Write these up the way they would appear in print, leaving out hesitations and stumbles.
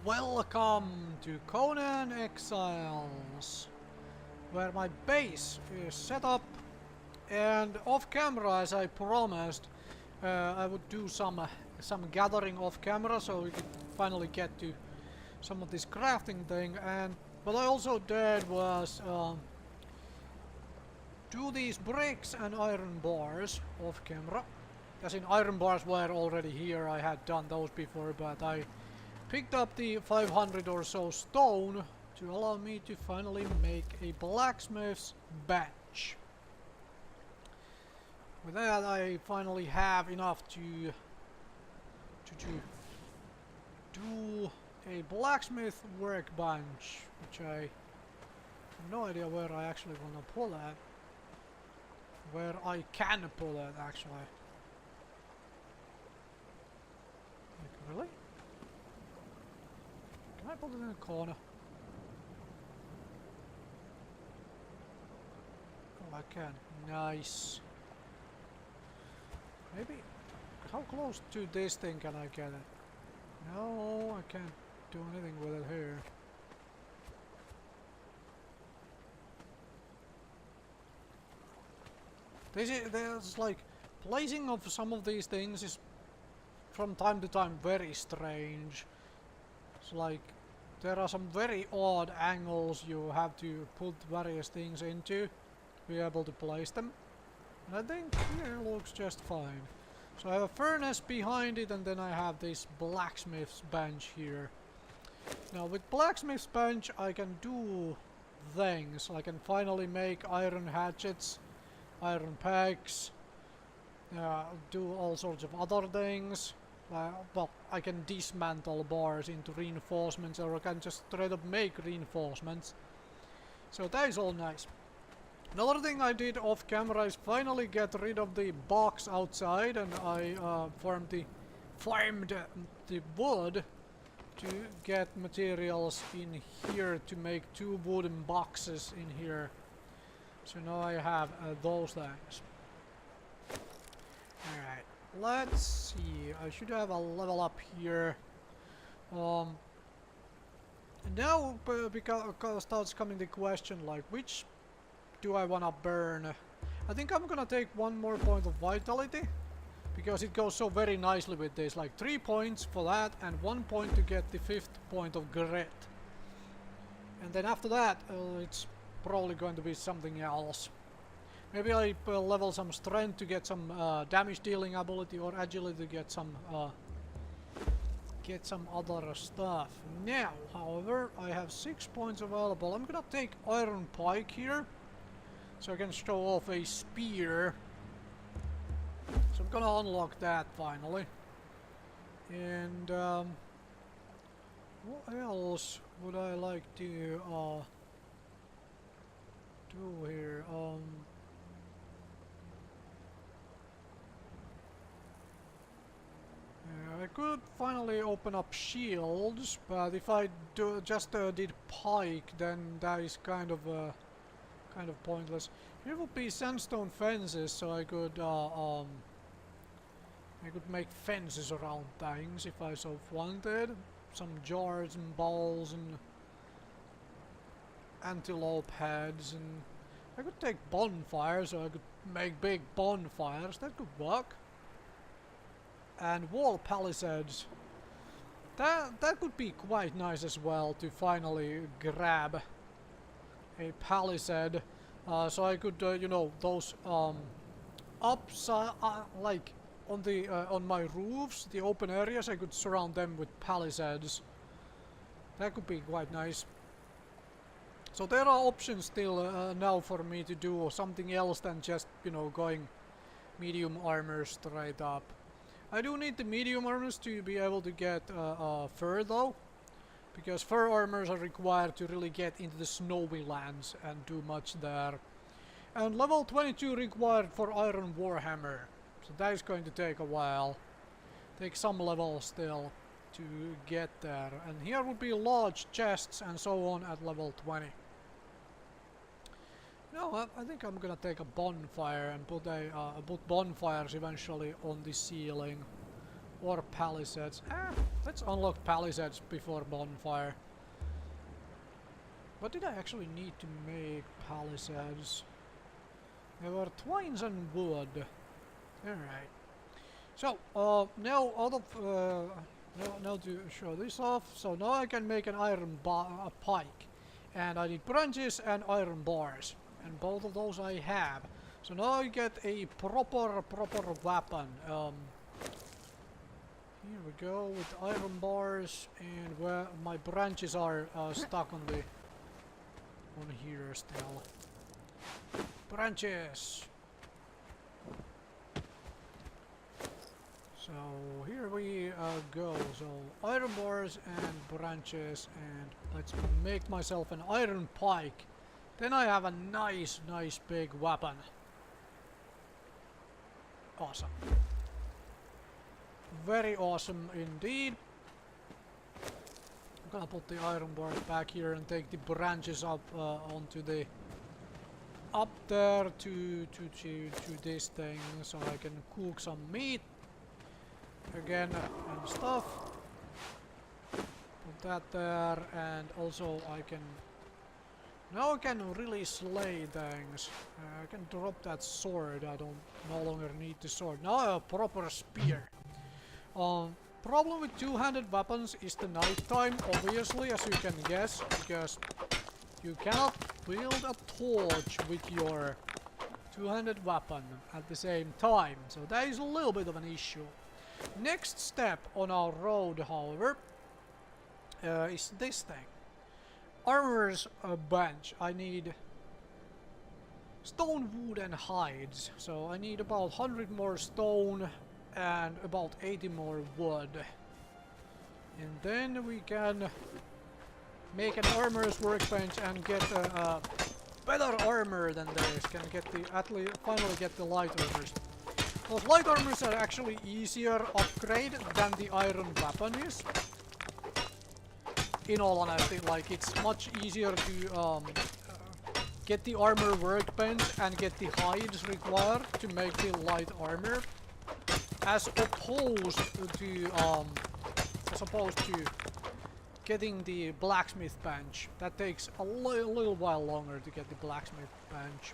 Welcome to Conan Exiles, where my base is set up, and off camera, as I promised, I would do some gathering off camera, so we could finally get to some of this crafting thing. And what I also did was do these bricks and iron bars off camera. As in, iron bars were already here, I had done those before, but I picked up the 500 or so stone to allow me to finally make a blacksmith's bench. With that, I finally have enough to do a blacksmith workbench, which I have no idea where I actually want to pull it. Where I can pull it, actually. Like, really? Can I put it in a corner? Oh, I can. Nice. Maybe... How close to this thing can I get it? No, I can't do anything with it here. There's like... Placing of some of these things is from time to time very strange. It's like, there are some very odd angles you have to put various things into to be able to place them. And I think here looks just fine. So I have a furnace behind it, and then I have this blacksmith's bench here. Now with blacksmith's bench I can do things. I can finally make iron hatchets, iron pegs, do all sorts of other things. Well, I can dismantle bars into reinforcements, or I can just straight up make reinforcements. So that is all nice. Another thing I did off camera is finally get rid of the box outside, and I farmed the wood to get materials in here to make 2 wooden boxes in here. So now I have those things. Alright. Let's see, I should have a level up here. Now because starts coming the question, like, which do I wanna burn? I think I'm gonna take 1 more point of vitality, because it goes so very nicely with this, like 3 points for that and 1 point to get the 5th point of grit. And then after that, it's probably going to be something else. Maybe I level some strength to get some damage dealing ability, or agility to get some other stuff. Now, however, I have 6 points available. I'm gonna take iron pike here, so I can show off a spear. So I'm gonna unlock that finally. And what else would I like to do here? I could finally open up shields, but if I did pike, then that is kind of pointless. Here would be sandstone fences, so I could make fences around things if I so wanted. Some jars and bowls and antelope heads, and I could take bonfires, so I could make big bonfires. That could work. And wall palisades. That could be quite nice as well, to finally grab a palisade, so I could, you know, those upside, like on the on my roofs, the open areas, I could surround them with palisades. That could be quite nice. So there are options still now for me to do something else than just, you know, going medium armor straight up. I do need the medium armors to be able to get fur though, because fur armors are required to really get into the snowy lands and do much there. And level 22 required for iron warhammer, so that is going to take a while. Take some levels still to get there. And here would be large chests and so on at level 20. No, I think I'm gonna take a bonfire and put bonfires eventually on the ceiling Or palisades. Let's unlock palisades before bonfire. What did I actually need to make palisades? There were twines and wood. Alright. So, now out of... now to show this off. So now I can make an iron pike. And I need branches and iron bars. And both of those I have. So now I get a proper weapon. Here we go with iron bars, and where my branches are stuck on here still. Branches. So here we go. So iron bars and branches, and let's make myself an iron pike. Then I have a nice big weapon. Awesome. Very awesome indeed. I'm gonna put the iron bars back here and take the branches up onto the up there to this thing, so I can cook some meat again and stuff. Put that there, and also I can now I can really slay things. I can drop that sword. I don't no longer need the sword. Now I have a proper spear. Problem with two-handed weapons is the nighttime, obviously, as you can guess, because you cannot wield a torch with your two-handed weapon at the same time. So that is a little bit of an issue. Next step on our road, however, is this thing. Armorer's bench. I need stone, wood and hides. So I need about 100 more stone and about 80 more wood. And then we can make an armorer's workbench and get a better armor than this. Can get the finally get the light armors. Those light armors are actually easier upgrade than the iron weapon is. In all honesty, like it's much easier to get the armor workbench and get the hides required to make the light armor, as opposed to getting the blacksmith bench. That takes a little while longer to get the blacksmith bench.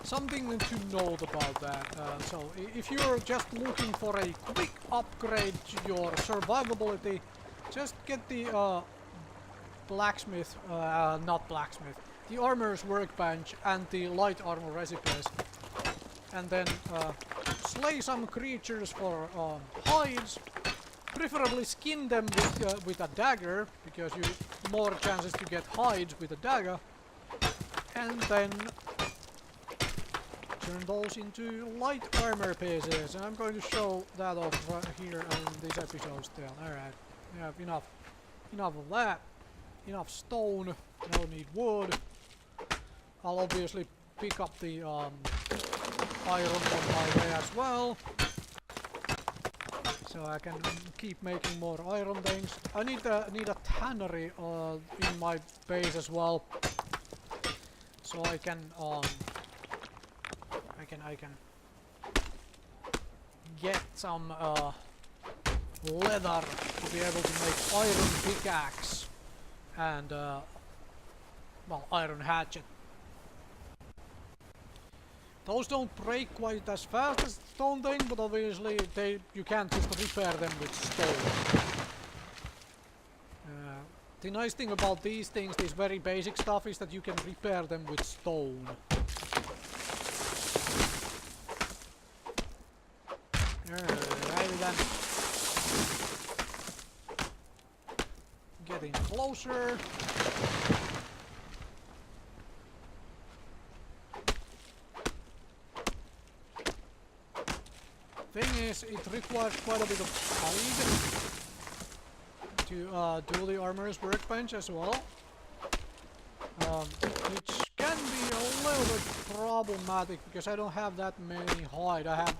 Something to note about that. So if you're just looking for a quick upgrade to your survivability, just get the blacksmith, not blacksmith, the armor's workbench and the light armor recipes, and then slay some creatures for hides. Preferably skin them with a dagger, because you more chances to get hides with a dagger, and then turn those into light armor pieces. And I'm going to show that off right here in this episode still. Alright, we have enough of that. Enough stone. No need wood. I'll obviously pick up the iron on my way as well, so I can keep making more iron things. I need a tannery in my base as well, so I can get some leather to be able to make iron pickaxe and well, iron hatchet. Those don't break quite as fast as the stone thing, but obviously you can't just repair them with stone. The nice thing about these things, this very basic stuff, is that you can repair them with stone. Alrighty then. Getting closer. Thing is, it requires quite a bit of hide to do the armorer's workbench as well, which can be a little bit problematic because I don't have that many hide. I have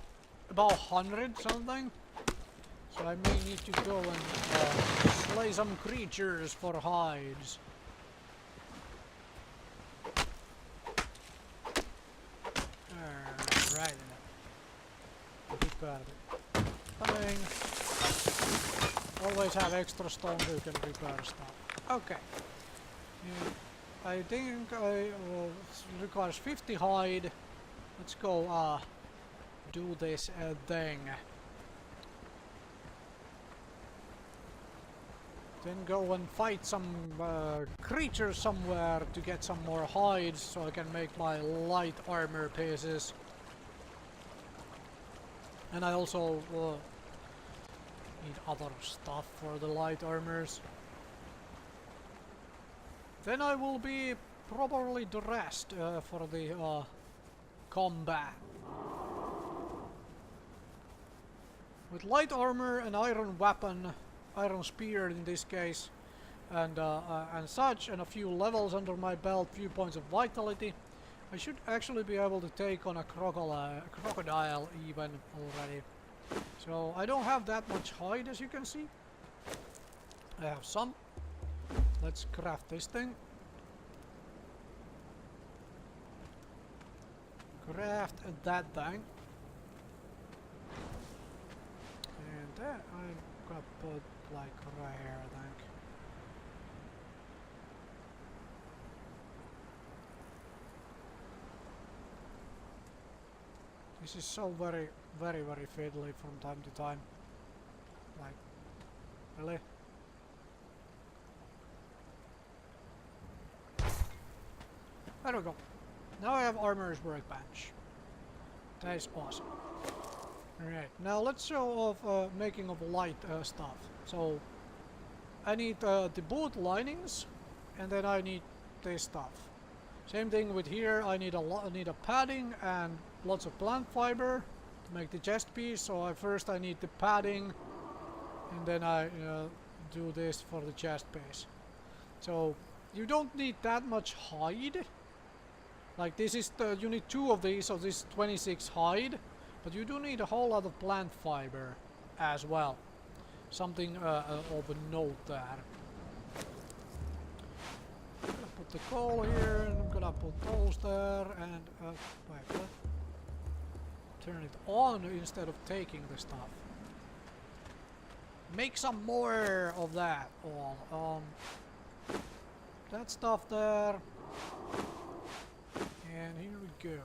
about 100 something, so I may need to go and slay some creatures for hides. Alright. Repair it. thing. Always have extra stone so you can repair stuff. Okay. I think it requires 50 hide. Let's go do this thing. Then go and fight some creatures somewhere to get some more hides so I can make my light armor pieces. And I also need other stuff for the light armors. Then I will be properly dressed for the combat. With light armor and iron weapon, iron spear in this case, and such, and a few levels under my belt, few points of vitality, I should actually be able to take on a crocodile even already. So I don't have that much hide, as you can see. I have some. Let's craft this thing. Craft that thing. And that I'm gonna put like right here, I think. This is so very fiddly from time to time. Like, really? There we go. Now I have armor's workbench. That is awesome. Alright, now let's show off making of light stuff. So, I need the boot linings, and then I need this stuff. Same thing with here. I need a padding and lots of plant fiber to make the chest piece. So first I need the padding, and then I do this for the chest piece. So you don't need that much hide. Like this is you need 2 of these, so this is 26 hide, but you do need a whole lot of plant fiber as well. Something of a note there. I'm gonna put the coal here, and I'm gonna put those there, and wait, what? Turn it on instead of taking the stuff. Make some more of that all. That stuff there. And here we go.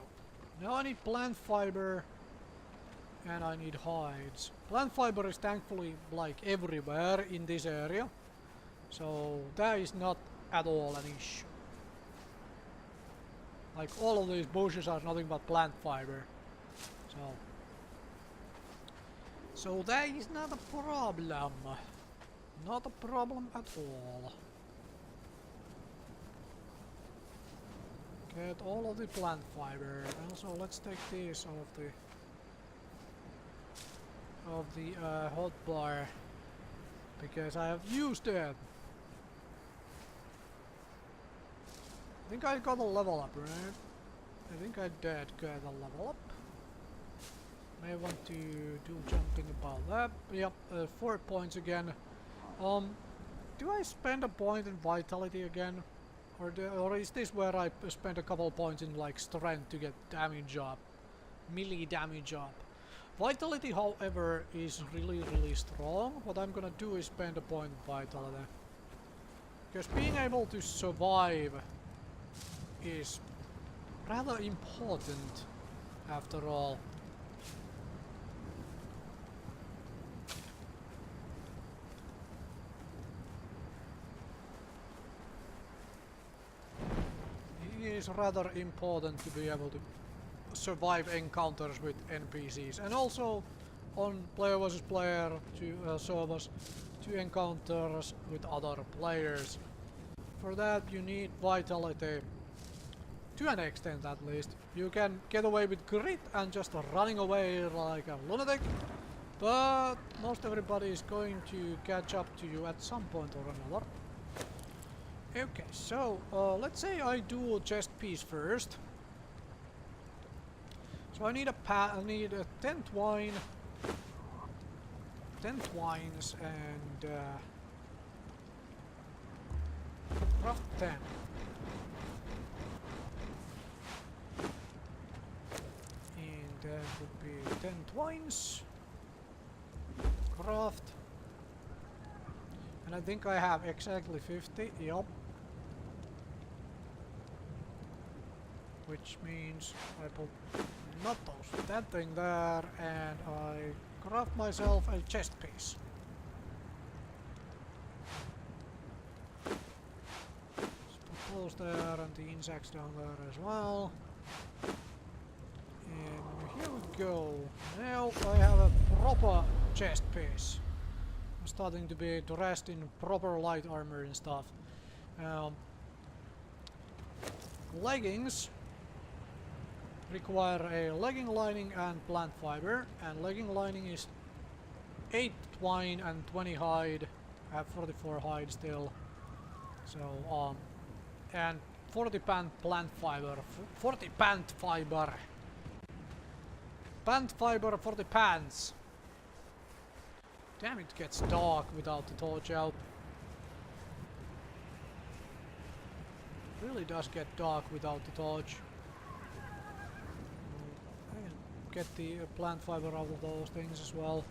Now I need plant fiber, and I need hides. Plant fiber is thankfully like everywhere in this area, so that is not at all an issue. Like all of these bushes are nothing but plant fiber, so that is not a problem. Not a problem at all. Get all of the plant fiber. Also, let's take this of the hot bar, because I have used it. I think I got a level up, right? I think I did get a level up. May want to do something about that. Yep, 4 points again. Do I spend a point in vitality again? Or is this where I spend a couple points in like strength to get damage up? Melee damage up. Vitality, however, is really strong. What I'm gonna do is spend a point in vitality. Because being able to survive is rather important after all. It is rather important to be able to survive encounters with NPCs, and also on player versus player to servers to encounters with other players. For that you need vitality, to an extent at least. You can get away with grit and just running away like a lunatic, but most everybody is going to catch up to you at some point or another. Okay, so let's say I do a chest piece first. So I need I need 10 twine, 10 twines, and craft 10. And that would be 10 twines. craft. And I think I have exactly 50, yup. Which means I put not that thing there, and I craft myself a chest piece. Let's put those there and the insects down there as well. And here we go. Now I have a proper chest piece. I'm starting to be dressed in proper light armor and stuff. Leggings require a legging lining and plant fiber, and legging lining is 8 twine and 20 hide. I have 44 hide still. So and 40 plant fiber. 40 pant fiber. Pant fiber for the pants. Damn, it gets dark without the torch out. Really does get dark without the torch. I can get the plant fiber out of those things as well.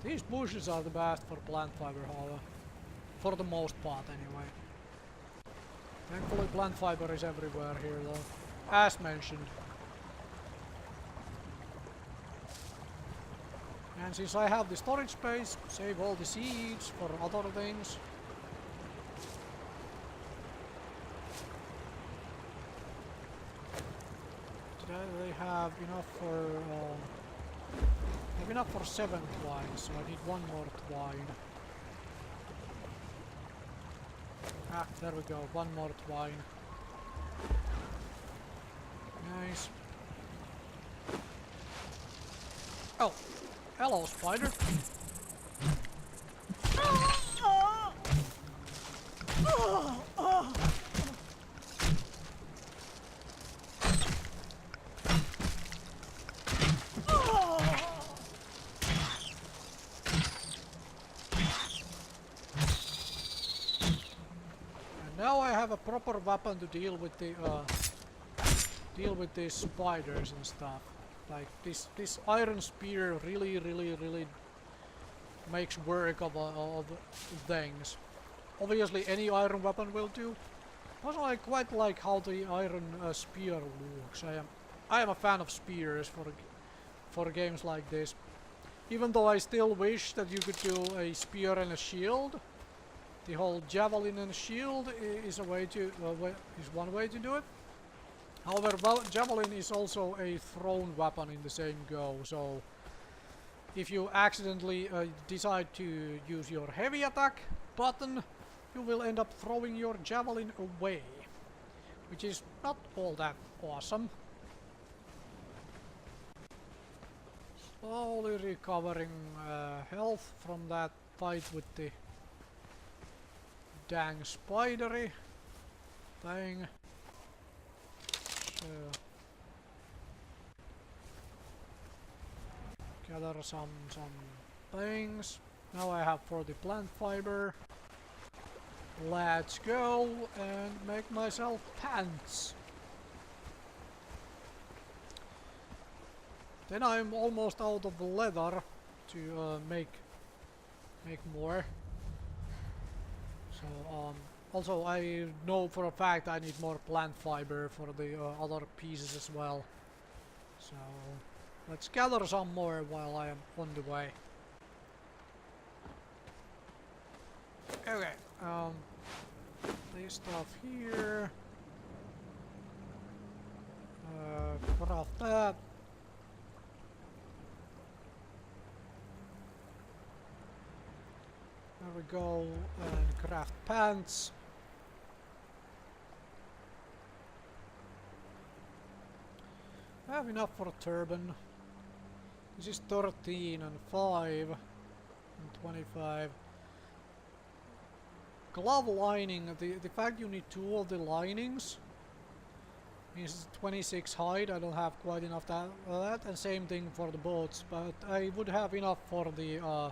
These bushes are the best for plant fiber, however. For the most part, anyway. Thankfully, plant fiber is everywhere here, though. As mentioned. And since I have the storage space, save all the seeds for other things. Today they have enough for 7 twine, so I need 1 more twine. Ah, there we go, 1 more twine. Nice. Oh! Hello, spider. And now I have a proper weapon to deal with these spiders and stuff. Like this iron spear really makes work of things. Obviously any iron weapon will do. Also, I quite like how the iron spear looks. I am a fan of spears for games like this. Even though I still wish that you could do a spear and a shield. The whole javelin and shield is one way to do it. However, javelin is also a thrown weapon in the same go, so if you accidentally decide to use your heavy attack button, you will end up throwing your javelin away, which is not all that awesome. Slowly recovering health from that fight with the dang spidery thing. Gather some things. Now I have 40 plant fiber. Let's go and make myself pants. Then I'm almost out of leather to make more. So also I know for a fact I need more plant fiber for the other pieces as well. So let's gather some more while I am on the way. Okay, this stuff here. Craft that. There we go, and craft pants. I have enough for a turban. This is 13 and 5 and 25. Glove lining, the fact you need 2 of the linings is 26 hide. I don't have quite enough that, and same thing for the boots, but I would have enough for the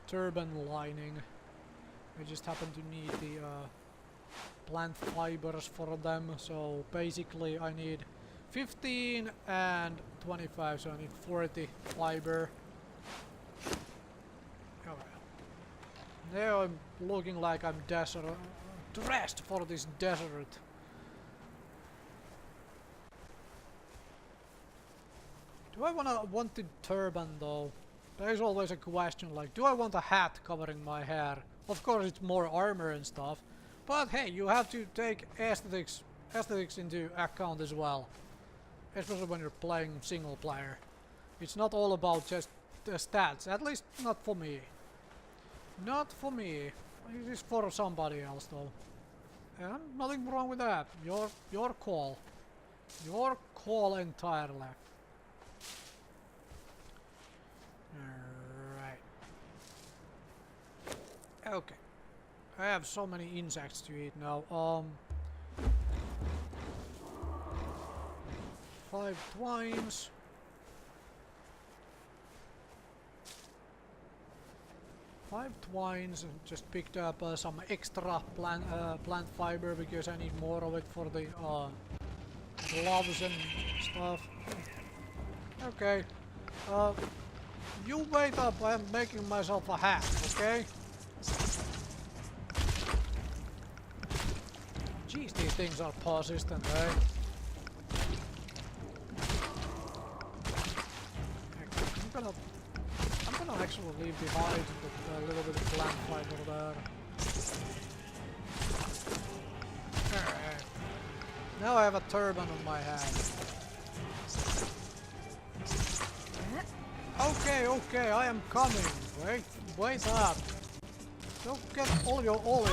turban lining. I just happen to need the plant fibers for them, so basically I need 15 and 25, so I need 40 fiber. Okay. Now I'm looking like I'm desert, dressed for this desert. Do I want the turban though? There is always a question like, do I want a hat covering my hair? Of course it's more armor and stuff, but hey, you have to take aesthetics into account as well. Especially when you're playing single player. It's not all about just the stats, at least not for me. Not for me. It is for somebody else though. And nothing wrong with that. Your call. Your call entirely. Alright. Okay. I have so many insects to eat now. 5 twines. And just picked up some extra plant fiber because I need more of it for the gloves and stuff. Okay. You wait up, I'm making myself a hat, okay? Jeez, these things are persistent, eh? I'm gonna actually leave the hide with a little bit of plant fiber there. Alright. Now I have a turban on my head. Okay, I am coming. Wait up. Don't get all your all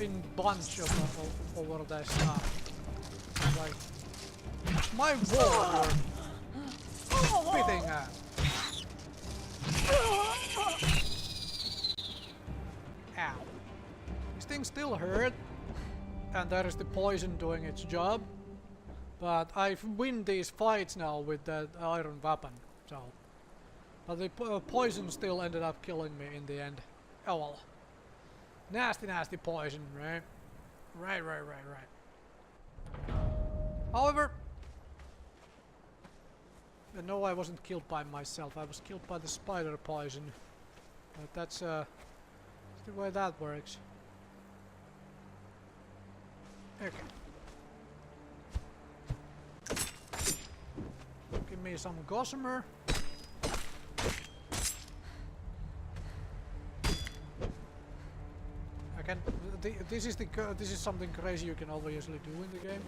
in bunch of over that stuff. Like my wall you're spitting at. Ow. This thing still hurt, and there is the poison doing its job. But I win these fights now with that iron weapon, so. But the poison still ended up killing me in the end. Oh well. Nasty poison, right? Right. However, no, I wasn't killed by myself. I was killed by the spider poison. But that's the way that works. Okay. Give me some gossamer. I can. This is something crazy you can obviously do in the game.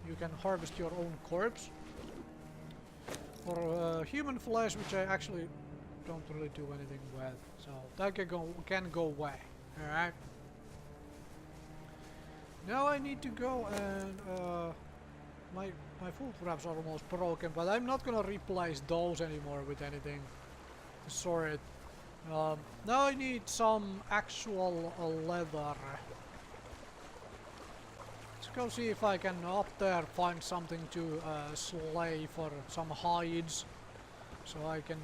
You can harvest your own corpse for human flesh, which I actually don't really do anything with. So that can go away. All right. Now I need to go and my food wraps are almost broken, but I'm not gonna replace those anymore with anything to store it. Now I need some actual leather. Let's go see if I can up there find something to slay for some hides, so I can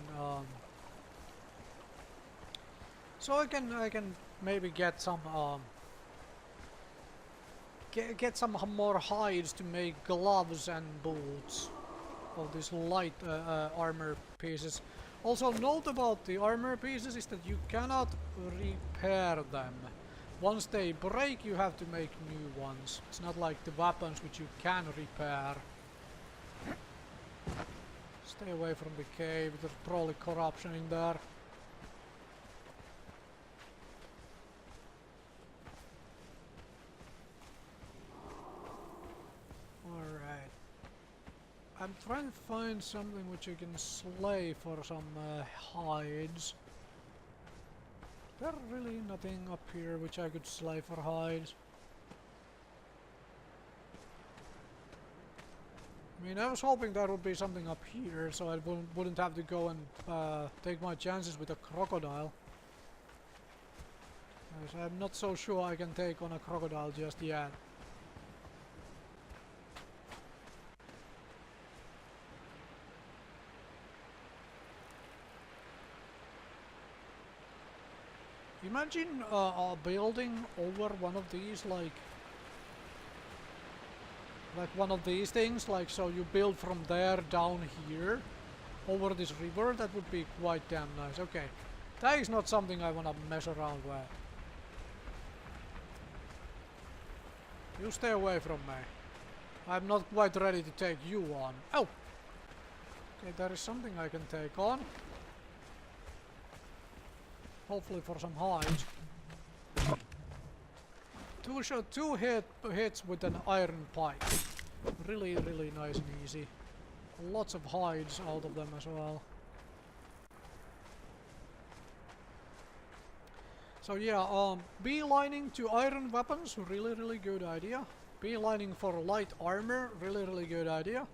I can maybe get some get some more hides to make gloves and boots of these light armor pieces. Also, note about the armor pieces is that you cannot repair them. Once they break, you have to make new ones. It's not like the weapons which you can repair. Stay away from the cave, there's probably corruption in there. Alright. I'm trying to find something which I can slay for some hides. There's really nothing up here which I could slay for hides. I mean, I was hoping there would be something up here, so I wouldn't have to go and take my chances with a crocodile. Because I'm not so sure I can take on a crocodile just yet. Imagine building over one of these, like one of these things, like so you build from there down here, over this river, that would be quite damn nice. Okay, that is not something I wanna mess around with. You stay away from me. I'm not quite ready to take you on. Oh! Okay, there is something I can take on. Hopefully for some hides. Two hits with an iron pike. Really, really nice and easy. Lots of hides out of them as well. So yeah, beelining to iron weapons, really, really good idea. Beelining for light armor, really, really good idea.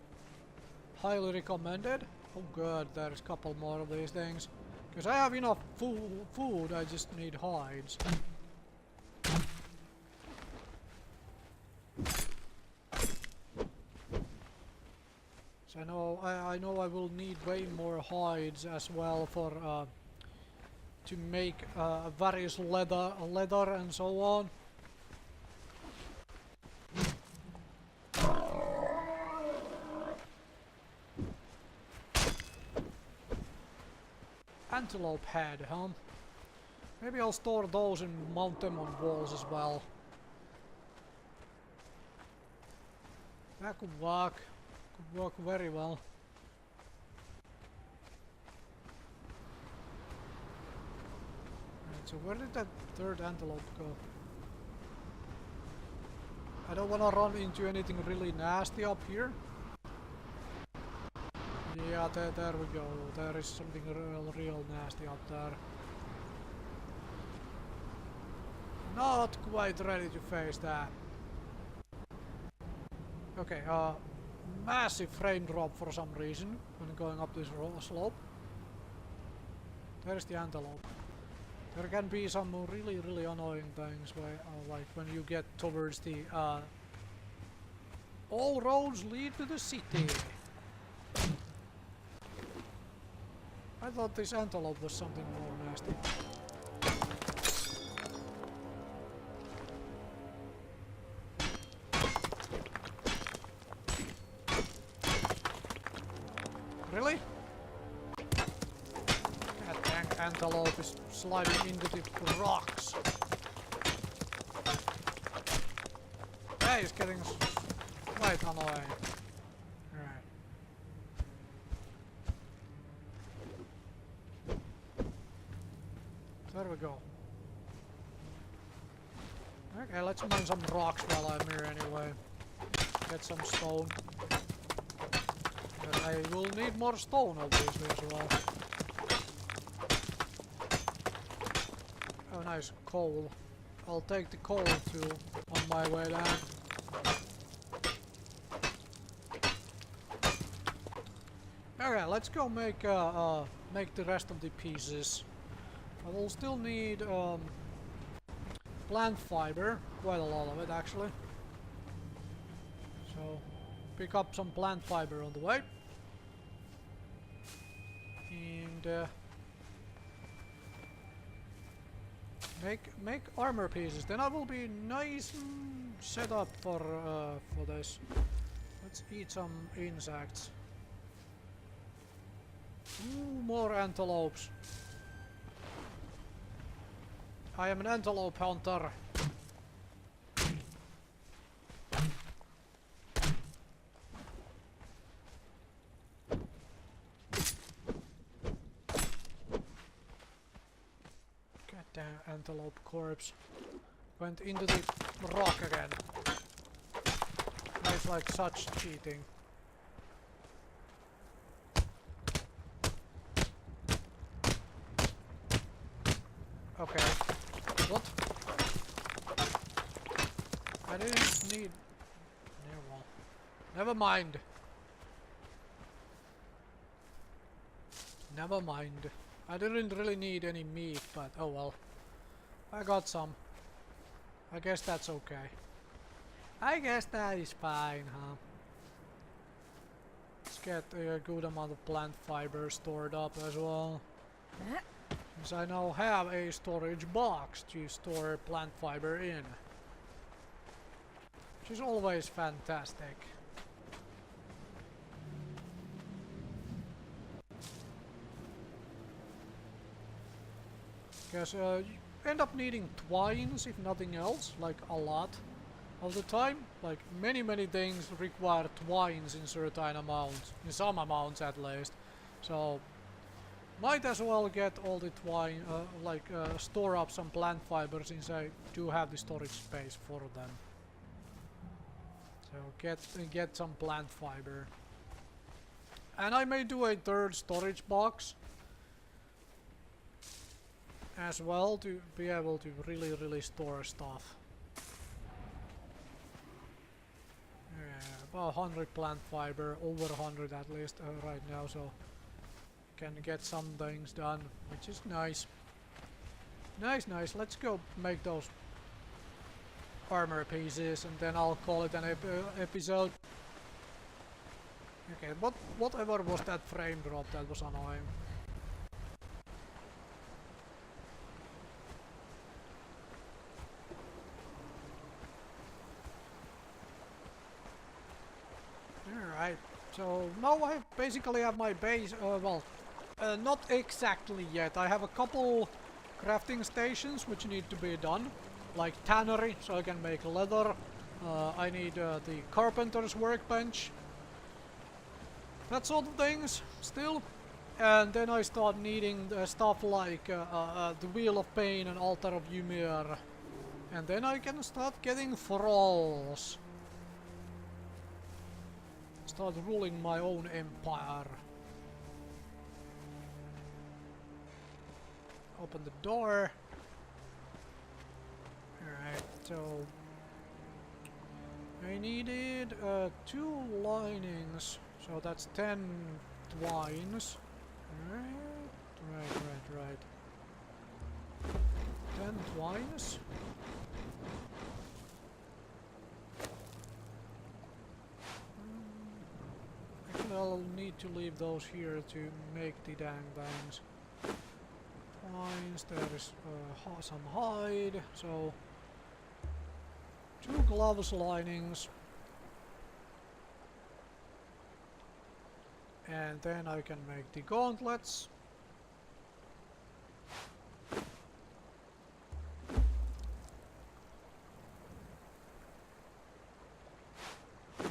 Highly recommended. Oh god, there's a couple more of these things. Because I have enough food, I just need hides. So I know I will need way more hides as well for to make various leather and so on. Antelope head, huh? Maybe I'll store those and mount them on walls as well. That could work. Could work very well. Right, so where did that third antelope go? I don't want to run into anything really nasty up here. Yeah, there we go. There is something real nasty up there. Not quite ready to face that. Okay, massive frame drop for some reason when going up this slope. There's the antelope. There can be some really, really annoying things, like when you get towards the all roads lead to the city. I thought this antelope was something more nasty. Really? That dang antelope is sliding into the rocks. That is getting quite annoying. Alright. There we go. Okay, let's mine some rocks while I'm here anyway. Get some stone. But I will need more stone obviously as well. Oh nice, coal. I'll take the coal too on my way down. Okay, let's go make the rest of the pieces. I will still need plant fiber, quite a lot of it actually. So pick up some plant fiber on the way. And make armor pieces. Then I will be nice and set up for this. Let's eat some insects. Ooh, more antelopes. I am an antelope hunter. Goddamn antelope corpse. Went into the rock again. It's like such cheating. Okay. What? I didn't need... Yeah, well. Never mind. Never mind. I didn't really need any meat, but oh well. I got some. I guess that's okay. I guess that is fine, huh? Let's get a good amount of plant fiber stored up as well. Since I now have a storage box to store plant fiber in. Which is always fantastic. Because you end up needing twines, if nothing else, like a lot of the time. Like many things require twines in certain amounts, in some amounts at least. So might as well get all the twine, store up some plant fibers since I do have the storage space for them. So get some plant fiber. And I may do a third storage box as well to be able to really store stuff. Yeah, about 100 plant fiber, over 100 at least right now, so can get some things done, which is nice. Nice. Let's go make those armor pieces, and then I'll call it an episode. Okay, whatever was that frame drop, that was annoying. Alright, so now I basically have my base, not exactly yet. I have a couple crafting stations which need to be done, like tannery, so I can make leather. I need the carpenter's workbench, that sort of things still. And then I start needing stuff like the Wheel of Pain and Altar of Ymir. And then I can start getting thralls. Start ruling my own empire. Open the door. Alright, so I needed 2 linings, so that's 10 twines. Right. 10 twines. Actually, I'll need to leave those here to make the dang things. Twines, there is some hide, so 2 gloves linings. And then I can make the gauntlets.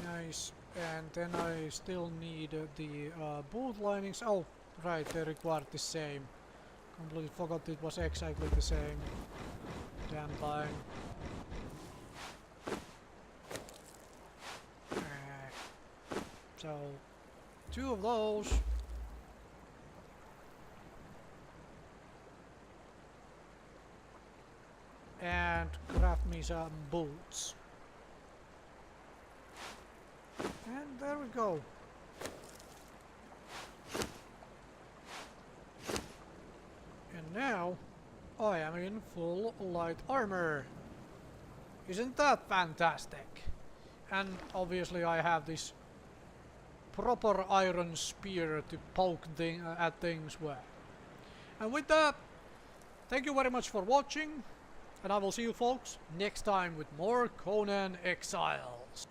Nice. And then I still need the boot linings. Oh, right, they require the same. Completely forgot it was exactly the same. Damn time. So 2 of those. And craft me some boots. And there we go. And now I am in full light armor. Isn't that fantastic? And obviously I have this proper iron spear to poke at things with. And with that, thank you very much for watching, and I will see you folks next time with more Conan Exiles.